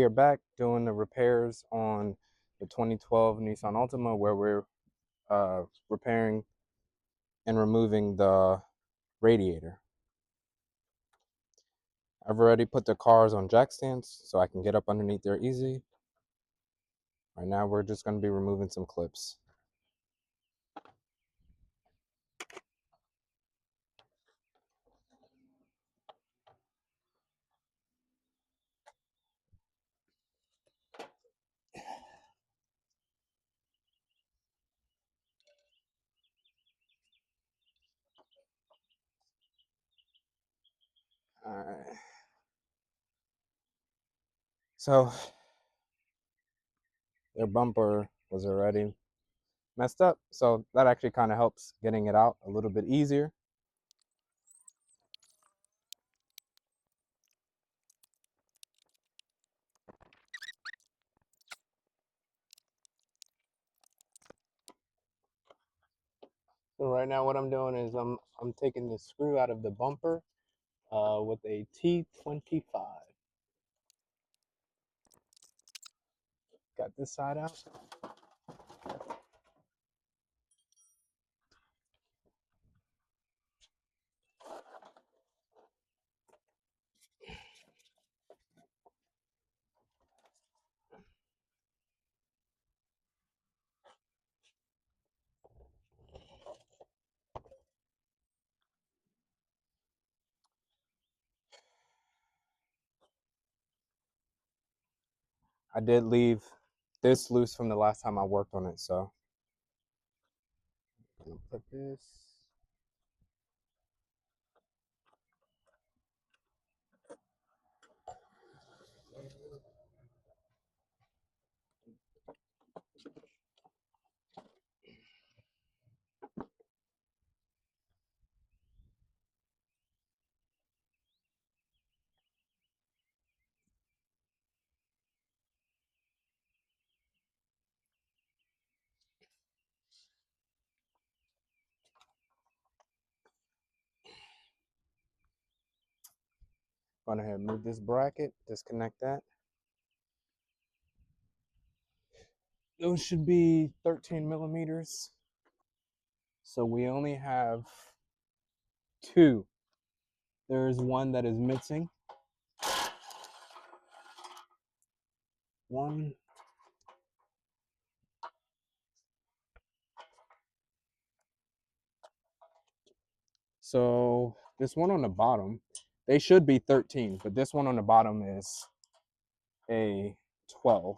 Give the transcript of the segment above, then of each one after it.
we are back doing the repairs on the 2012 Nissan Altima, where we're repairing and removing the radiator. I've already put the cars on jack stands so I can get up underneath there easy. Right now we're just going to be removing some clips. Alright. So their bumper was already messed up, so that actually kind of helps getting it out a little bit easier. So right now what I'm doing is I'm taking the screw out of the bumper with a T25. Got this side out. I did leave this loose from the last time I worked on it, so I'm gonna put this. Go ahead and move this bracket, disconnect that. Those should be 13 millimeters. So we only have two. There's one that is missing. One. So this one on the bottom, they should be 13, but this one on the bottom is a 12.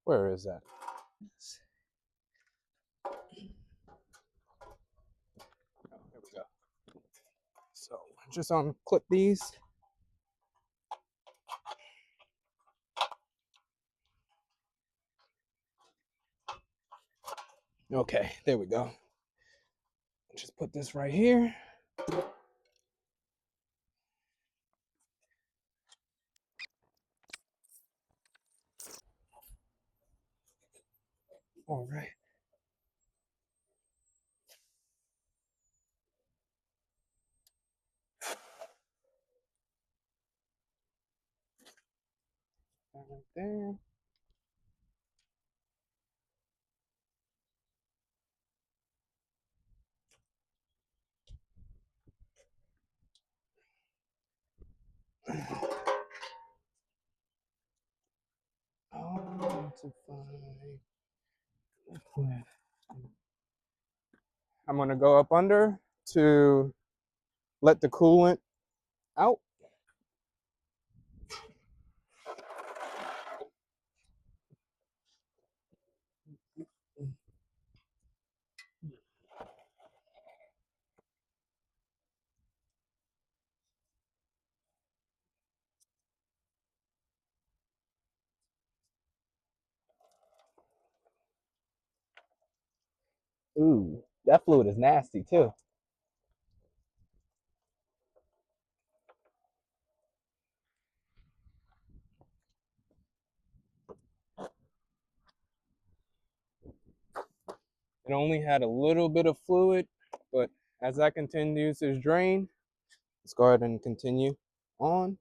Where is that? Oh, here we go. So just unclip these. Okay, there we go. Just put this right here. All right. Right there. I'm gonna go up under to let the coolant out. Ooh, that fluid is nasty too. It only had a little bit of fluid, but as that continues to drain, let's go ahead and continue on.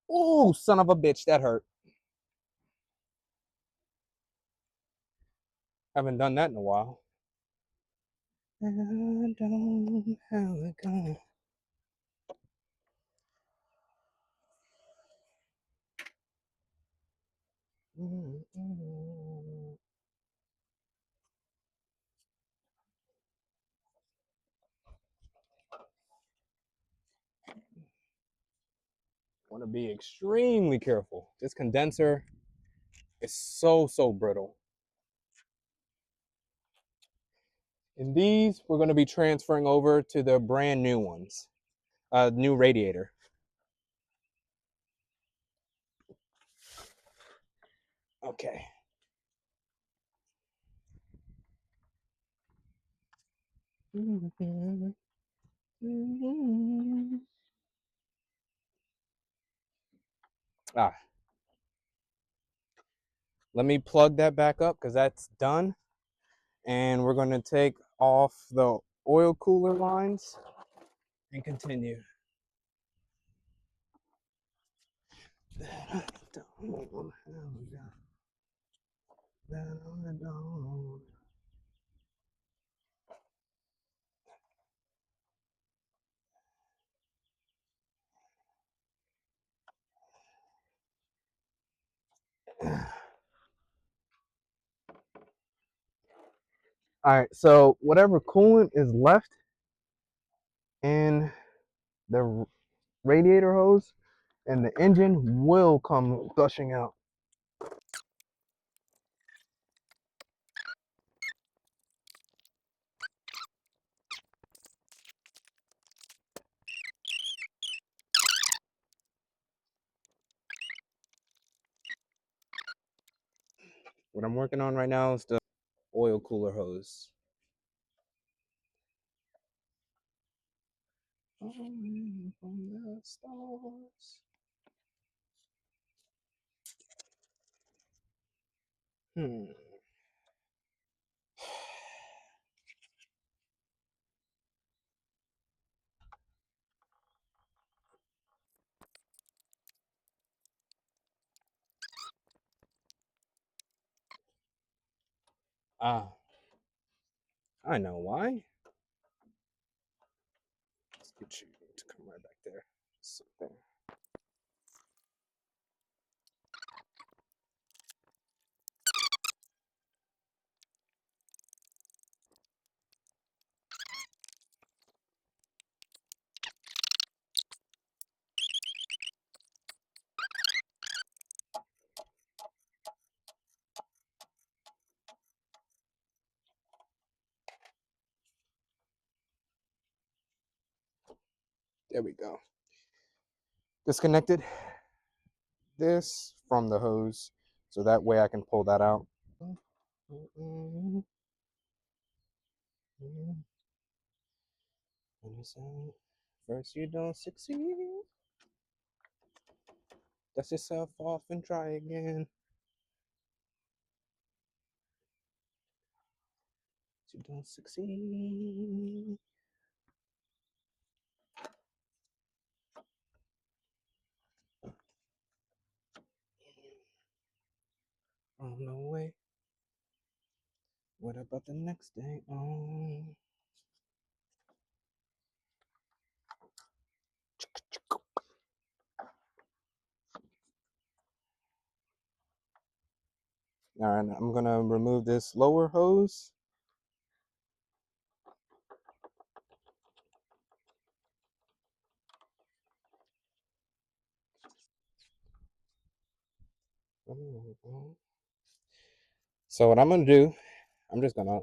Oh, son of a bitch, that hurt. Haven't done that in a while. I don't have a gun. Want to be extremely careful. This condenser is so brittle. And these we're going to be transferring over to the brand new ones, new radiator. Okay. Ah, let me plug that back up because that's done. And we're going to take off the oil cooler lines and continue. All right, so whatever coolant is left in the radiator hose and the engine will come gushing out. What I'm working on right now is the oil cooler hose. From the stars. Ah, I know why. Let's get you to come right back there. Sit there. There we go. Disconnected this from the hose so that way I can pull that out. First you don't succeed, dust yourself off and try again. You don't succeed. On the way. What about the next day? Oh. All right, I'm gonna remove this lower hose. So what I'm gonna do, I'm just gonna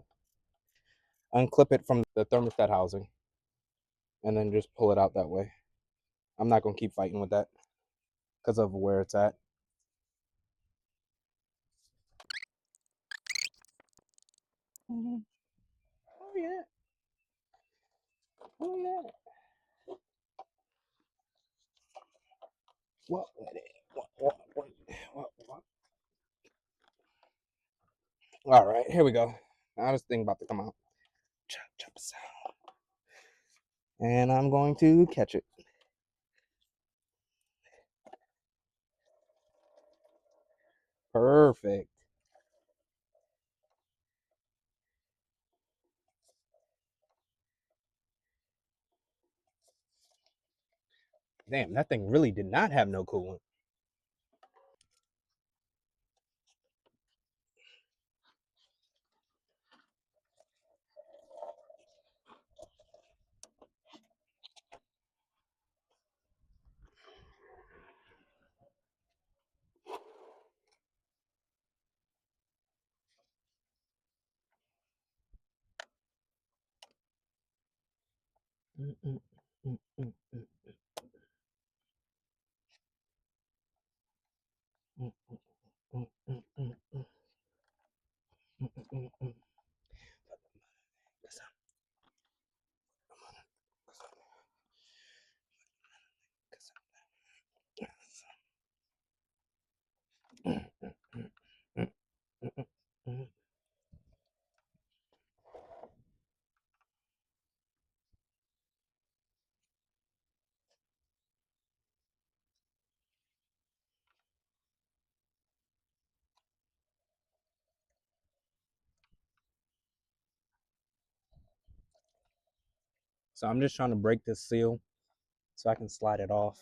unclip it from the thermostat housing. and then just pull it out that way. I'm not gonna keep fighting with that because of where it's at. Oh yeah. Oh yeah. What? What? All right, here we go. Now this thing about to come out. Chop, chop, sound. And I'm going to catch it. Perfect. Damn, that thing really did not have no coolant. So I'm just trying to break this seal so I can slide it off.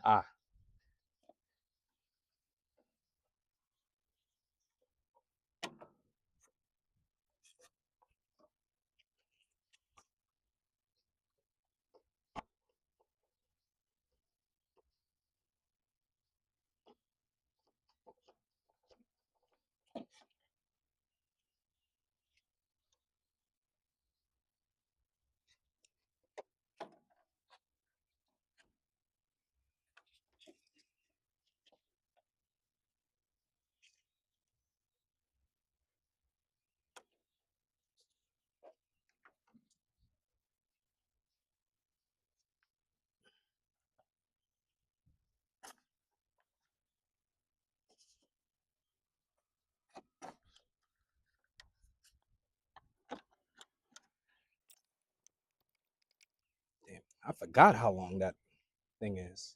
Ah. Damn, I forgot how long that thing is.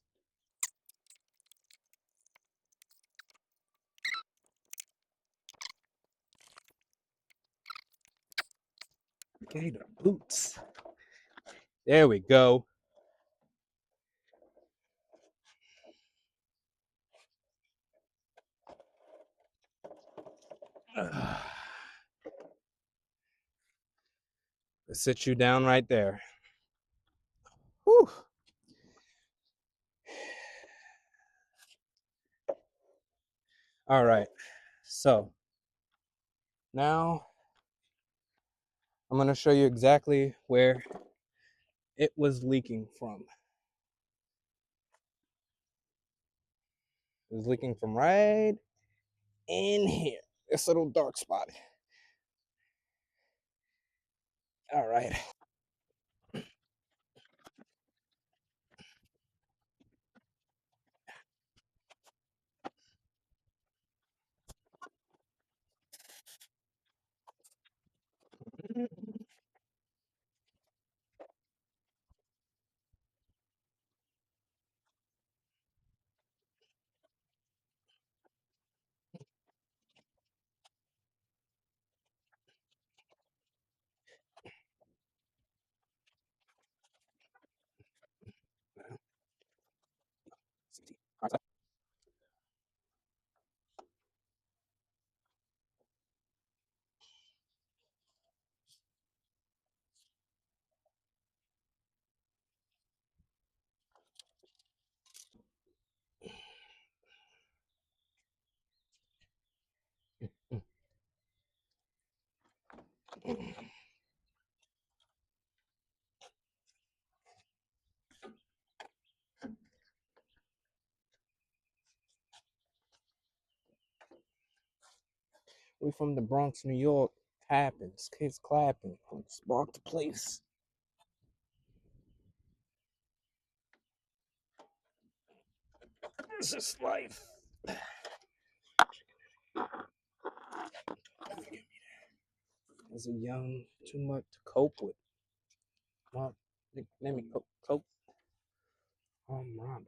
Okay, the boots. There we go. Let's sit you down right there. Whew. All right. So now I'm going to show you exactly where it was leaking from. It was leaking from right in here, this little dark spot. All right. We from the Bronx, New York. Happens. Kids clapping. Spark the place. This is life. As a young, too much to cope with. Well, let me cope. Robbery,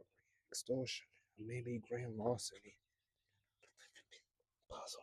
extortion, maybe grand larceny. Puzzle.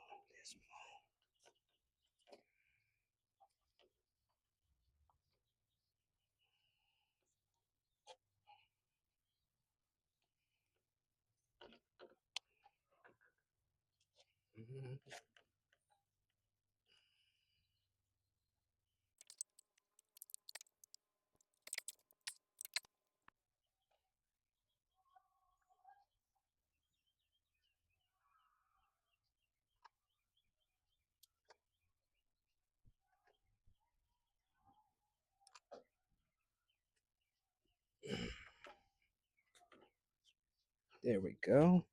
There we go.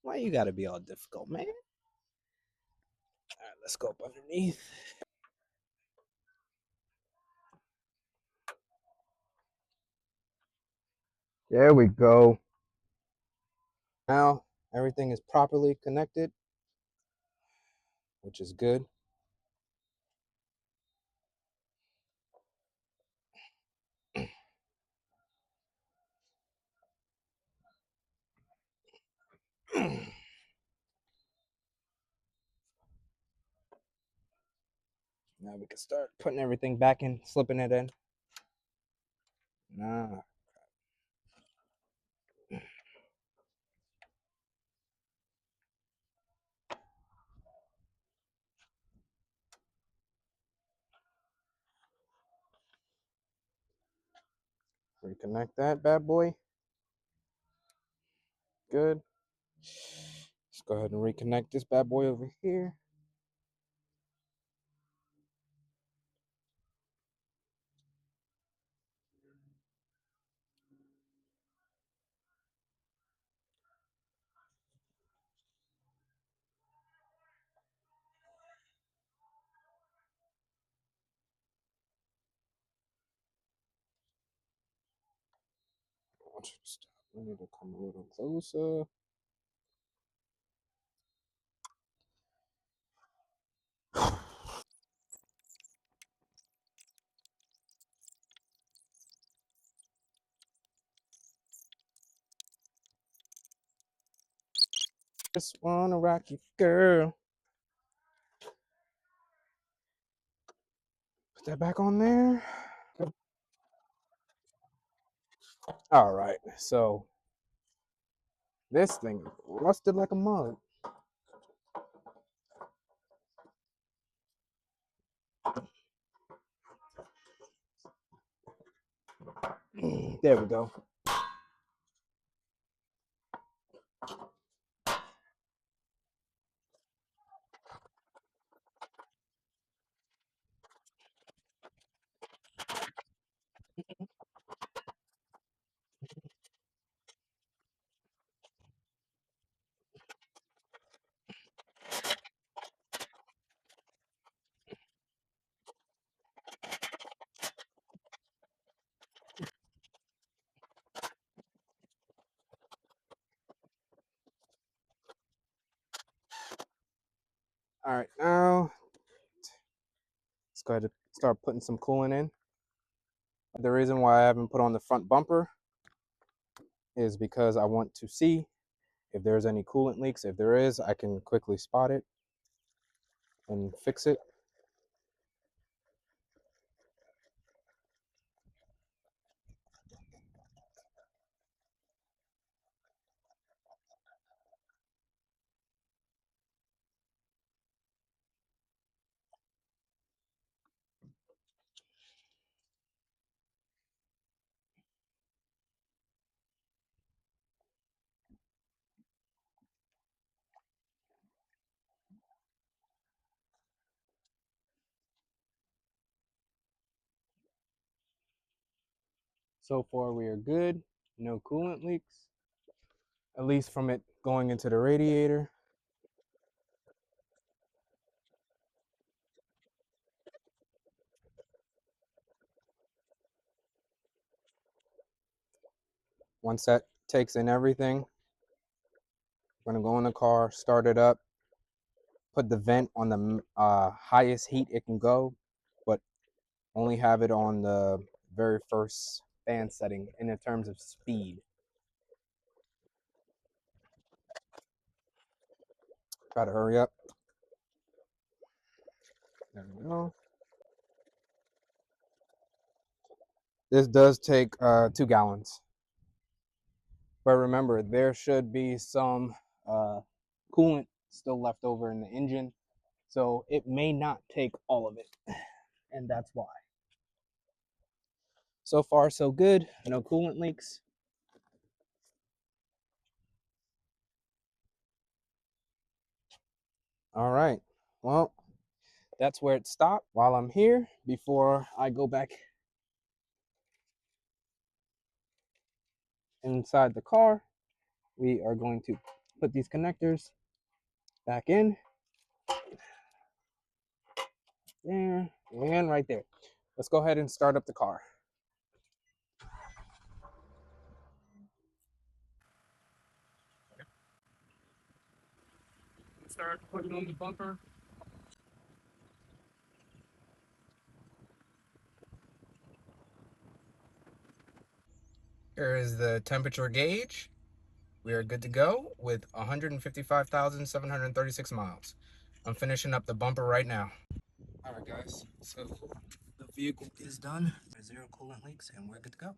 Why you gotta be all difficult, man? All right, let's go up underneath. There we go. Now everything is properly connected, which is good. Now we can start putting everything back in, slipping it in. Nah. Reconnect that bad boy. Good. Let's go ahead and reconnect this bad boy over here. I want you to stop. We need to come a little closer. Just wanna rock you, girl. Put that back on there. All right, so this thing rusted like a mug. There we go. All right, now let's go ahead and start putting some coolant in. The reason why I haven't put on the front bumper is because I want to see if there's any coolant leaks. If there is, I can quickly spot it and fix it. So far, we are good. No coolant leaks, at least from it going into the radiator. Once that takes in everything, I'm gonna go in the car, start it up, put the vent on the highest heat it can go, but only have it on the very first fan setting in terms of speed. Try to hurry up. There we go. This does take 2 gallons. But remember, there should be some coolant still left over in the engine. So it may not take all of it. And that's why. So far, so good. No coolant leaks. All right. Well, that's where it stopped. While I'm here, before I go back inside the car, we are going to put these connectors back in. There and right there. Let's go ahead and start up the car. Start putting on the bumper. Here is the temperature gauge. We are good to go with 155,736 miles. I'm finishing up the bumper right now. All right, guys. So the vehicle is done. There's 0 coolant leaks, and we're good to go.